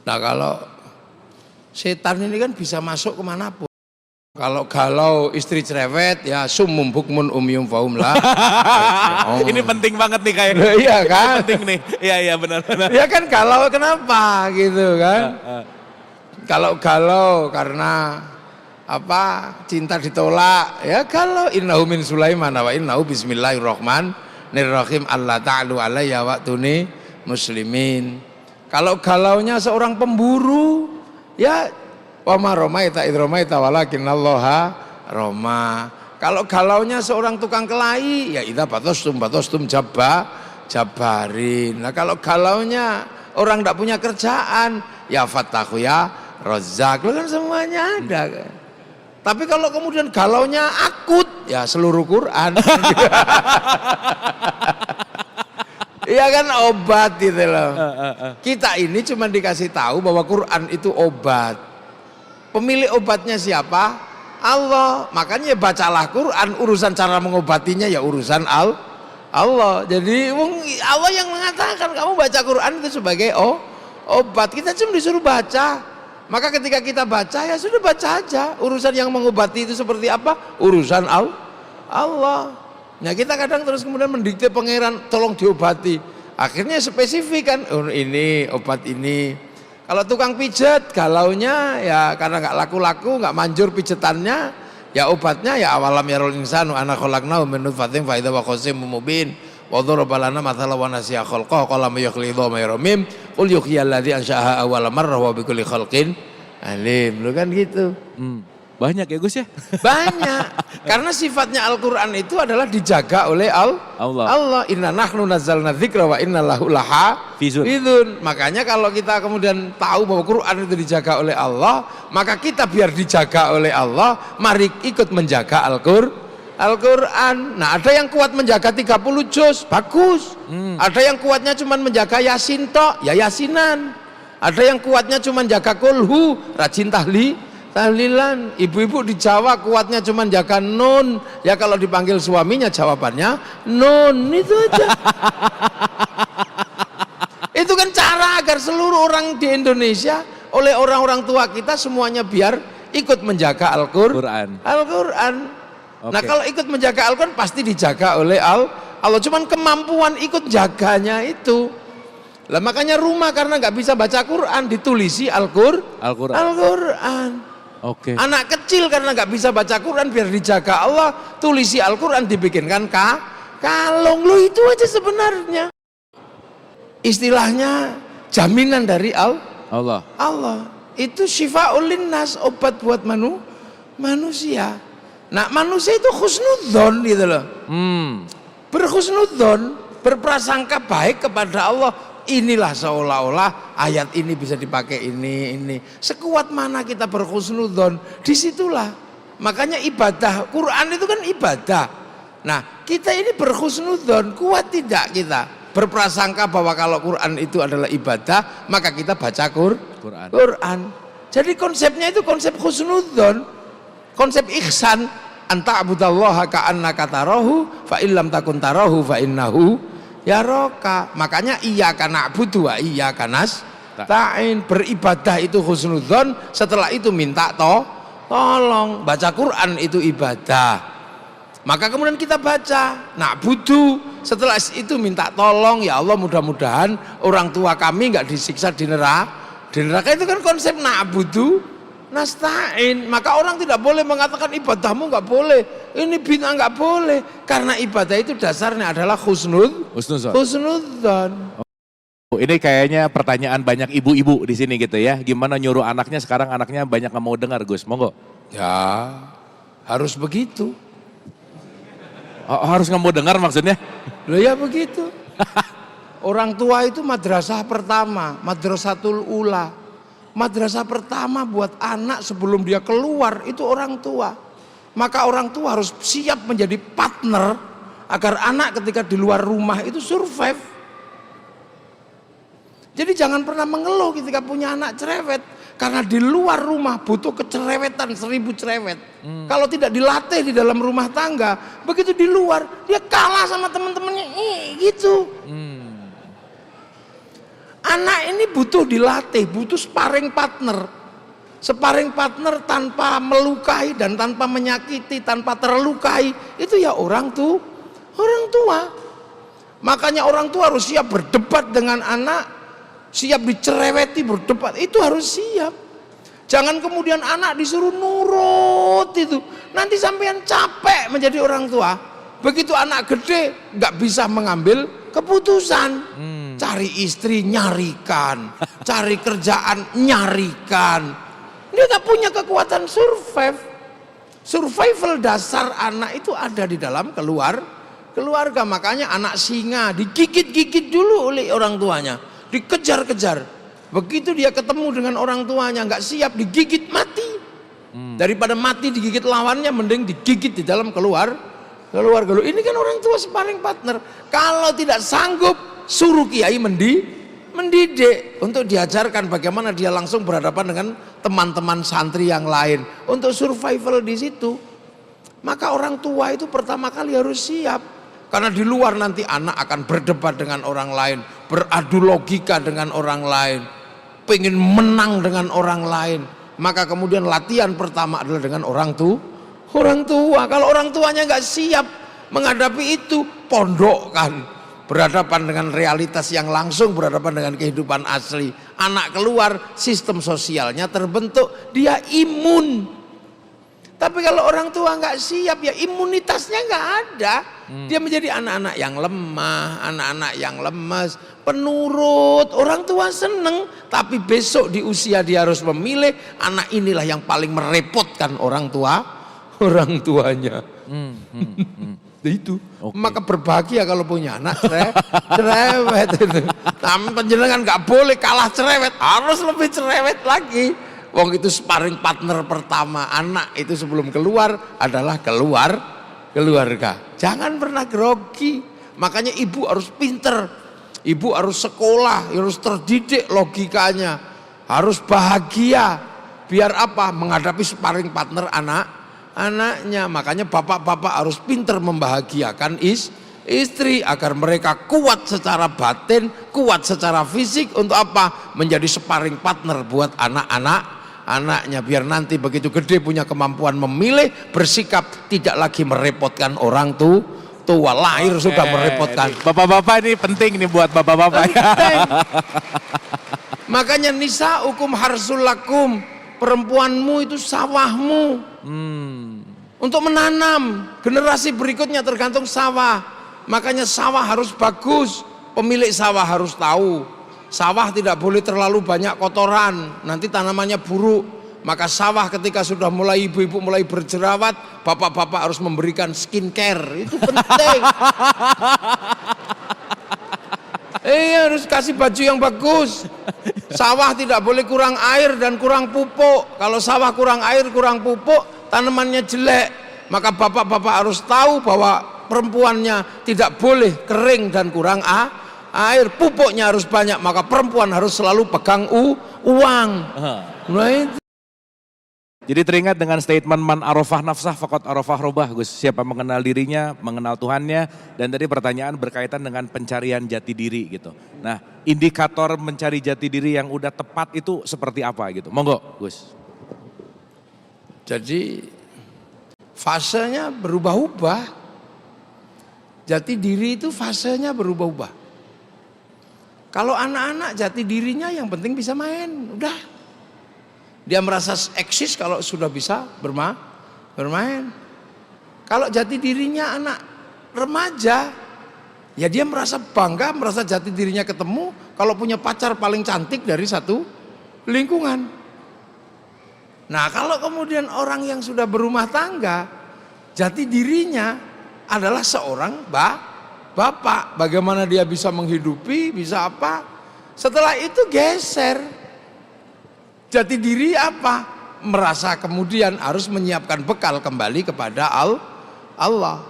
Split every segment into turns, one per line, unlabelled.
Nah kalau setan ini kan bisa masuk kemanapun. Kalau galau istri cerewet ya summum bukmun umyum faum lah.
Oh. Ini penting banget nih kayak.
Iya kan?
Penting nih. Iya benar.
Ya kan galau kenapa gitu kan? Kalau galau karena apa cinta ditolak ya galau innahu min Sulaiman wa innahu bismillahirrahmanirrahim Allah ta'alu alayya wa'tuni muslimin. Kalau galaunya seorang pemburu ya wa ma romaita id romaita walakinallaha roma. Kalau galaunya seorang tukang kelahi ya idza batostum jabarin. Nah kalau galaunya orang tidak punya kerjaan ya fattahu ya Razzaq, kan semuanya ada kan. Tapi kalau kemudian galaunya akut ya seluruh Quran. Iya kan obat gitu loh. Kita ini cuma dikasih tahu bahwa Quran itu obat. Pemilik obatnya siapa? Allah. Makanya bacalah Quran, urusan cara mengobatinya ya urusan Allah. Jadi Allah yang mengatakan kamu baca Quran itu sebagai obat. Kita cuma disuruh baca. Maka ketika kita baca ya sudah baca aja. Urusan yang mengobati itu seperti apa? Urusan Allah. Nah kita kadang terus kemudian mendikte pangeran tolong diobati. Akhirnya spesifik kan, oh, ini obat ini. Kalau tukang pijat galaunya ya karena nggak laku-laku, nggak manjur pijetannya, ya obatnya ya awalam yarul insanu ana khalaqnahu min nutfatin fa idza waqasim mubin. Wa daraba lana mathala wa nasiya khalqahu qala may yukhli dhamma yaramim qul yuhyil ladzi ansha'aha awwala marrah wa bikulli khalqin alim. Lu kan gitu.
Banyak ya Gus ya?
Banyak. Karena sifatnya Al-Qur'an itu adalah dijaga oleh Allah. Inna nahnu nazzalna dzikra wa inna lahu lahafizun. Makanya kalau kita kemudian tahu bahwa Quran itu dijaga oleh Allah, maka kita biar dijaga oleh Allah, mari ikut menjaga Al-Quran. Nah ada yang kuat menjaga 30 juz, bagus. Ada yang kuatnya cuma menjaga Yasin tok, ya Yasinan. Ada yang kuatnya cuma jaga kulhu, rajin tahlilan. Ibu-ibu di Jawa kuatnya cuma jaga nun, ya kalau dipanggil suaminya jawabannya nun, itu aja. Itu kan cara agar seluruh orang di Indonesia oleh orang-orang tua kita semuanya biar ikut menjaga Al-Quran. Okay. Nah kalau ikut menjaga Al-Quran pasti dijaga oleh Allah. Cuman kemampuan ikut jaganya itu. Lah makanya rumah karena nggak bisa baca Quran ditulisi Al-Quran.
Oke.
Anak kecil karena nggak bisa baca Quran biar dijaga Allah, tulisi Al-Quran dibikinkan kalung. Lo itu aja sebenarnya. Istilahnya jaminan dari Allah. Itu syifa'ul linnas, obat buat manusia. Nah manusia itu husnudzon gitu loh. Berhusnudzon, berprasangka baik kepada Allah. Inilah seolah-olah ayat ini bisa dipakai ini. Sekuat mana kita berhusnudzon, disitulah. Makanya ibadah Quran itu kan ibadah. Nah kita ini berhusnudzon, kuat tidak kita berprasangka bahwa kalau Quran itu adalah ibadah, maka kita baca Quran. Jadi konsepnya itu konsep husnudzon, konsep ihsan. Anta abudallaha ka'annaka tarahu fa illam takun tarahu fa innahu yaraka. Makanya iyyaka na'budu wa iyyaka nasta'in. Beribadah itu husnudzon, setelah itu minta tolong. Baca Quran itu ibadah. Maka kemudian kita baca na'budu, setelah itu minta tolong, ya Allah mudah-mudahan orang tua kami nggak disiksa di neraka. Itu kan konsep na'budu nasta'in. Maka orang tidak boleh mengatakan ibadahmu nggak boleh, ini bid'ah nggak boleh, karena ibadah itu dasarnya adalah husnudzon.
Ini kayaknya pertanyaan banyak ibu-ibu di sini gitu ya. Gimana nyuruh anaknya, sekarang anaknya banyak nggak mau dengar Gus, monggo.
Ya harus begitu.
Harus nggak mau dengar maksudnya?
Loh ya begitu. Orang tua itu madrasah pertama, madrasatul ula. Madrasah pertama buat anak sebelum dia keluar itu orang tua. Maka orang tua harus siap menjadi partner agar anak ketika di luar rumah itu survive. Jadi jangan pernah mengeluh ketika punya anak cerewet, karena di luar rumah butuh kecerewetan 1000 cerewet. Kalau tidak dilatih di dalam rumah tangga, begitu di luar dia kalah sama teman-temannya gitu. Anak ini butuh dilatih, butuh sparring partner. Sparring partner tanpa melukai dan tanpa menyakiti, tanpa terlukai, itu ya orang tua. Makanya orang tua harus siap berdebat dengan anak, siap dicereweti berdebat, itu harus siap. Jangan kemudian anak disuruh nurut itu, nanti sampean capek menjadi orang tua. Begitu anak gede nggak bisa mengambil keputusan, cari istri nyarikan, cari kerjaan nyarikan, dia nggak punya kekuatan survival dasar anak itu ada di dalam keluarga. Makanya anak singa digigit-gigit dulu oleh orang tuanya, dikejar-kejar. Begitu dia ketemu dengan orang tuanya nggak siap, digigit mati. Daripada mati digigit lawannya, mending digigit di dalam keluarga. Ini kan orang tua sparring partner. Kalau tidak sanggup, suruh kiai mendidik untuk diajarkan bagaimana dia langsung berhadapan dengan teman-teman santri yang lain untuk survival di situ. Maka orang tua itu pertama kali harus siap, karena di luar nanti anak akan berdebat dengan orang lain, beradu logika dengan orang lain, pengen menang dengan orang lain. Maka kemudian latihan pertama adalah dengan orang tua. Kalau orang tuanya nggak siap menghadapi itu, pondokkan, berhadapan dengan realitas yang langsung, berhadapan dengan kehidupan asli. Anak keluar, sistem sosialnya terbentuk, dia imun. Tapi kalau orang tua nggak siap, ya imunitasnya nggak ada. Dia menjadi anak-anak yang lemah, anak-anak yang lemes, penurut. Orang tua seneng, tapi besok di usia dia harus memilih. Anak inilah yang paling merepotkan orang tuanya. Itu. Okay. Maka berbahagia kalau punya anak cerewet itu. Tapi penjenengan nggak boleh kalah cerewet, harus lebih cerewet lagi. Wong itu sparring partner pertama anak itu sebelum keluar adalah keluarga. Jangan pernah grogi. Makanya ibu harus pinter, ibu harus sekolah, harus terdidik logikanya, harus bahagia. Biar apa? Menghadapi sparring partner anaknya. Makanya bapak-bapak harus pinter membahagiakan istri agar mereka kuat secara batin, kuat secara fisik. Untuk apa? Menjadi sparring partner buat anak-anaknya. Biar nanti begitu gede punya kemampuan memilih, bersikap, tidak lagi merepotkan orang tua. Lahir sudah merepotkan.
Bapak-bapak ini penting nih buat bapak-bapak.
Makanya nisaukum harsul lakum, perempuanmu itu sawahmu. Untuk menanam generasi berikutnya tergantung sawah. Makanya sawah harus bagus, pemilik sawah harus tahu. Sawah tidak boleh terlalu banyak kotoran, nanti tanamannya buruk. Maka sawah ketika sudah mulai ibu-ibu mulai berjerawat, bapak-bapak harus memberikan skincare, itu penting. Harus kasih baju yang bagus. Sawah tidak boleh kurang air dan kurang pupuk. Kalau sawah kurang air, kurang pupuk, tanamannya jelek. Maka bapak-bapak harus tahu bahwa perempuannya tidak boleh kering dan kurang air, pupuknya harus banyak. Maka perempuan harus selalu pegang uang. Nah itu.
Jadi teringat dengan statement man arafah nafsah faqad arafah robah, Gus. Siapa mengenal dirinya, mengenal Tuhannya. Dan tadi pertanyaan berkaitan dengan pencarian jati diri gitu. Nah, indikator mencari jati diri yang udah tepat itu seperti apa gitu? Monggo, Gus.
Jadi fasenya berubah-ubah. Jati diri itu fasenya berubah-ubah. Kalau anak-anak jati dirinya yang penting bisa main, udah. Dia merasa eksis kalau sudah bisa bermain. Kalau jati dirinya anak remaja, ya dia merasa bangga, merasa jati dirinya ketemu kalau punya pacar paling cantik dari satu lingkungan. Nah, kalau kemudian orang yang sudah berumah tangga, jati dirinya adalah seorang bapak. Bagaimana dia bisa menghidupi, bisa apa? Setelah itu geser. Jati diri apa? Merasa kemudian harus menyiapkan bekal kembali kepada Allah.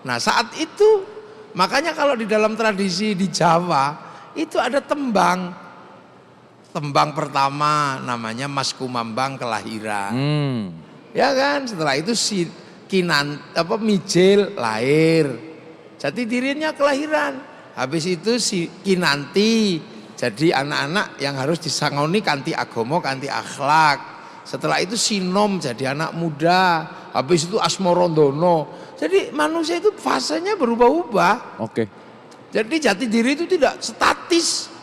Nah, saat itu makanya kalau di dalam tradisi di Jawa itu ada tembang. Tembang pertama namanya Mas Kumambang kelahiran. Ya kan? Setelah itu si Mijil lahir. Jati dirinya kelahiran. Habis itu si Kinanti Jadi anak-anak yang harus disangoni kanthi agama, kanthi akhlak. Setelah itu sinom jadi anak muda. Habis itu asmarandono. Jadi manusia itu fasenya berubah-ubah.
Oke.
Jadi jati diri itu tidak statis.